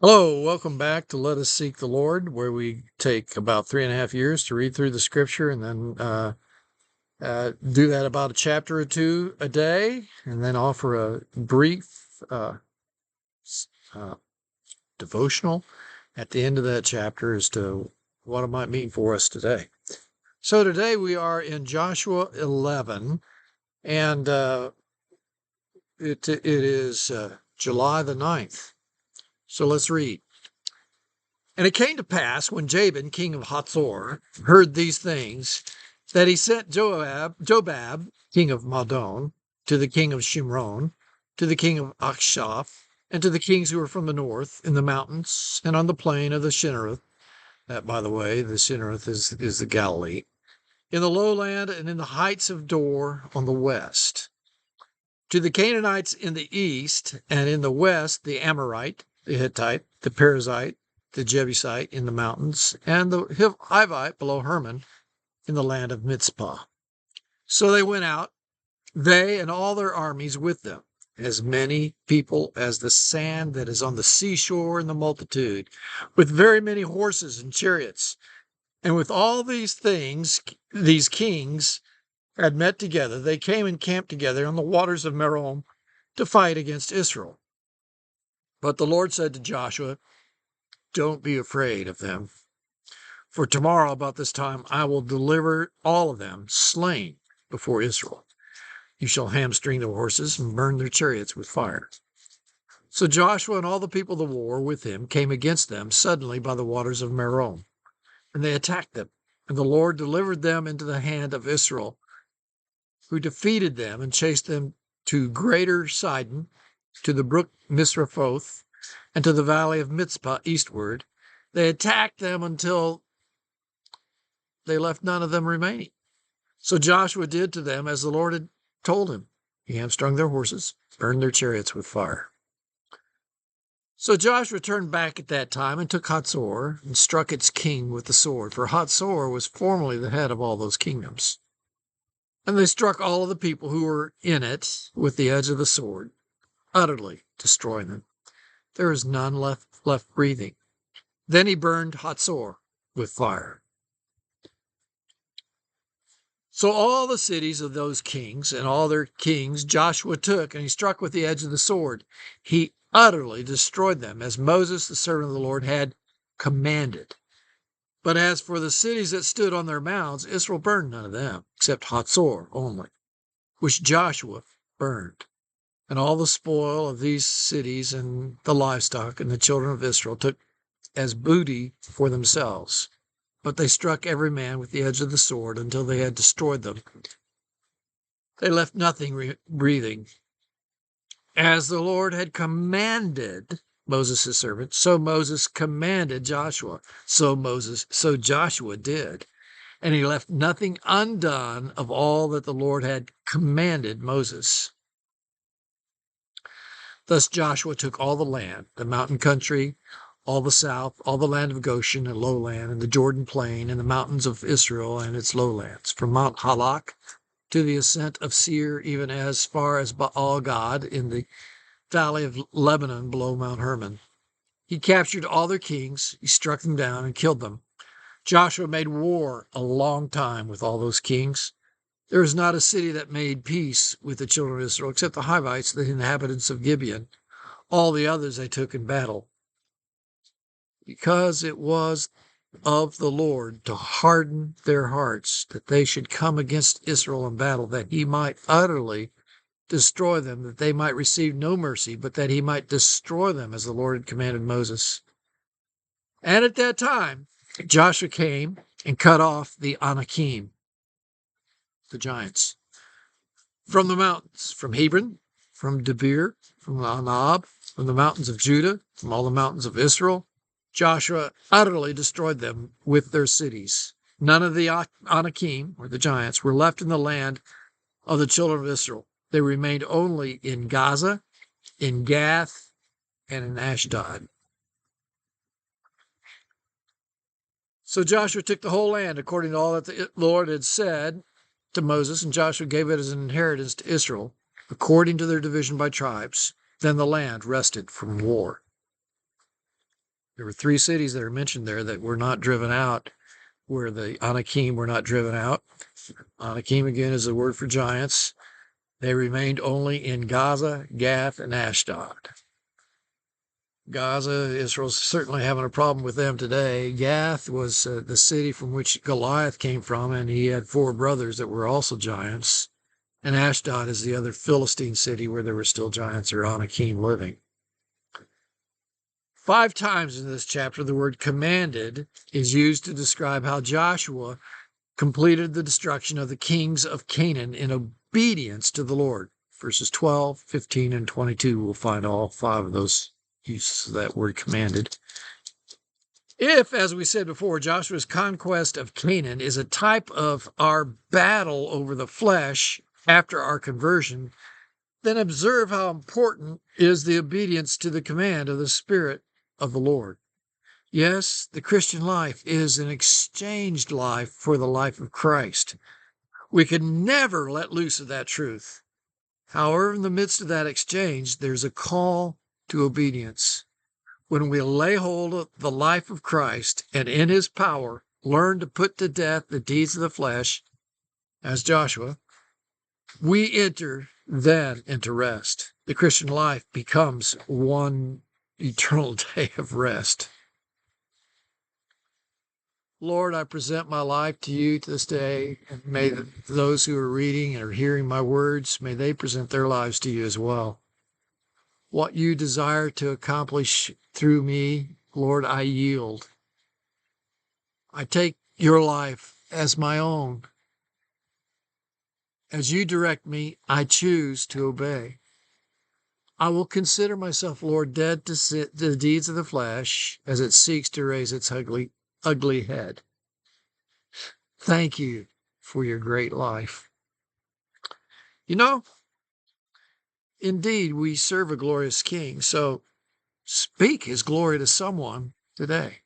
Hello, welcome back to Let Us Seek the Lord, where we take about 3.5 years to read through the scripture and then do that about a chapter or two a day, and then offer a brief uh, devotional at the end of that chapter as to what it might mean for us today. So today we are in Joshua 11, and it is July the 9th. So let's read. And it came to pass, when Jabin, king of Hatzor, heard these things, that he sent Jobab, king of Madon, to the king of Shimron, to the king of Achshaph, and to the kings who were from the north, in the mountains, and on the plain of the Chinnereth. That, by the way, the Chinnereth is the Galilee. In the lowland and in the heights of Dor on the west. To the Canaanites in the east, and in the west the Amorite, the Hittite, the Perizzite, the Jebusite in the mountains, and the Hivite below Hermon in the land of Mizpah. So they went out, they and all their armies with them, as many people as the sand that is on the seashore in the multitude, with very many horses and chariots. And with all these things, these kings had met together. They came and camped together on the waters of Merom to fight against Israel. But the Lord said to Joshua, "Don't be afraid of them. For tomorrow about this time I will deliver all of them slain before Israel. You shall hamstring their horses and burn their chariots with fire." So Joshua and all the people of the war with him came against them suddenly by the waters of Merom, and they attacked them. And the Lord delivered them into the hand of Israel, who defeated them and chased them to Greater Sidon, to the brook Misrephoth, and to the valley of Mizpah eastward. They attacked them until they left none of them remaining. So Joshua did to them as the Lord had told him. He hamstrung their horses, burned their chariots with fire. So Joshua turned back at that time and took Hatzor and struck its king with the sword, for Hatzor was formerly the head of all those kingdoms. And they struck all of the people who were in it with the edge of the sword, utterly destroying them. There is none left breathing. Then he burned Hatzor with fire. So all the cities of those kings and all their kings Joshua took, and he struck with the edge of the sword. He utterly destroyed them, as Moses, the servant of the Lord, had commanded. But as for the cities that stood on their mounds, Israel burned none of them, except Hatzor only, which Joshua burned. And all the spoil of these cities and the livestock and the children of Israel took as booty for themselves. But they struck every man with the edge of the sword until they had destroyed them. They left nothing breathing. As the Lord had commanded Moses his servant, so Moses commanded Joshua. So Joshua did. And he left nothing undone of all that the Lord had commanded Moses. Thus Joshua took all the land, the mountain country, all the south, all the land of Goshen and lowland, and the Jordan plain, and the mountains of Israel and its lowlands, from Mount Halak to the ascent of Seir, even as far as Baal-gad in the valley of Lebanon below Mount Hermon. He captured all their kings, he struck them down and killed them. Joshua made war a long time with all those kings. There is not a city that made peace with the children of Israel, except the Hivites, the inhabitants of Gibeon. All the others they took in battle, because it was of the Lord to harden their hearts, that they should come against Israel in battle, that he might utterly destroy them, that they might receive no mercy, but that he might destroy them, as the Lord had commanded Moses. And at that time Joshua came and cut off the Anakim, the giants, from the mountains, from Hebron, from Debir, from Anab, from the mountains of Judah, from all the mountains of Israel. Joshua utterly destroyed them with their cities. None of the Anakim, or the giants, were left in the land of the children of Israel. They remained only in Gaza, in Gath, and in Ashdod. So Joshua took the whole land according to all that the Lord had said to Moses, and Joshua gave it as an inheritance to Israel, according to their division by tribes. Then the land rested from war. There were 3 cities that are mentioned there that were not driven out, where the Anakim were not driven out. Anakim, again, is the word for giants. They remained only in Gaza, Gath, and Ashdod. Gaza, Israel's certainly having a problem with them today. Gath was the city from which Goliath came from, and he had 4 brothers that were also giants. And Ashdod is the other Philistine city where there were still giants or Anakim living. 5 times in this chapter, the word commanded is used to describe how Joshua completed the destruction of the kings of Canaan in obedience to the Lord. Verses 12, 15, and 22, we'll find all 5 of those uses of that word commanded. If, as we said before, Joshua's conquest of Canaan is a type of our battle over the flesh after our conversion, then observe how important is the obedience to the command of the Spirit of the Lord. Yes, the Christian life is an exchanged life for the life of Christ. We can never let loose of that truth. However, in the midst of that exchange, there's a call to obedience. When we lay hold of the life of Christ and in his power learn to put to death the deeds of the flesh, as Joshua, we enter then into rest. The Christian life becomes one eternal day of rest. Lord, I present my life to you this day, and may those who are reading and are hearing my words, may they present their lives to you as well. What you desire to accomplish through me, Lord, I yield. I take your life as my own. As you direct me, I choose to obey. I will consider myself, Lord, dead to the deeds of the flesh as it seeks to raise its ugly head. Thank you for your great life. You know, indeed, we serve a glorious King, so speak his glory to someone today.